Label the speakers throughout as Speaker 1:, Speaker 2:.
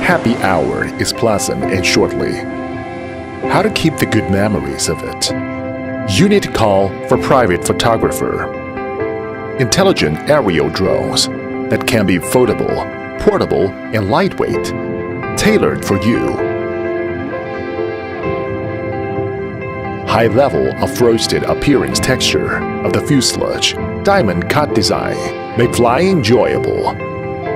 Speaker 1: happy hour is pleasant and shortly. How to keep the good memories of it? You need to call for private photographer. Intelligent aerial drones that can be foldable, portable, and lightweight, tailored for you. High level of frosted appearance texture of the fuselage, diamond cut design make flying enjoyable.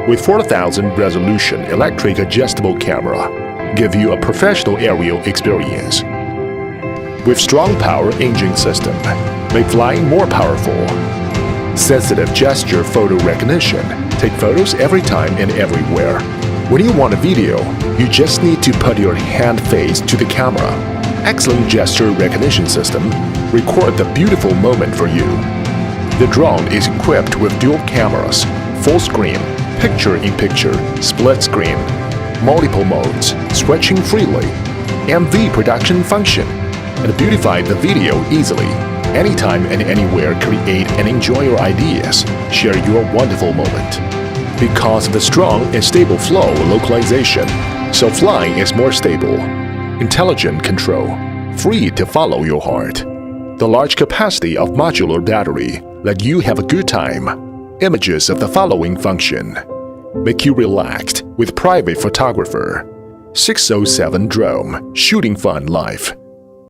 Speaker 1: With 4000 resolution electric adjustable camera, give you a professional aerial experience. With strong power engine system, make flying more powerful. Sensitive gesture photo recognition, take photos every time and everywhere. When you want a video, you just need to put your hand face to the camera. Excellent gesture recognition system, record the beautiful moment for you. The drone is equipped with dual cameras, full screen, picture-in-picture, split screen, multiple modes, switching freely, MV production function, and beautify the video easily. Anytime and anywhere, create and enjoy your ideas, share your wonderful moment. Because of the strong and stable flow localization, so flying is more stable. Intelligent control, free to follow your heart. The large capacity of modular battery let you have a good time. Images of the following function make you relaxed with private photographer. 607 drone, shooting fun life.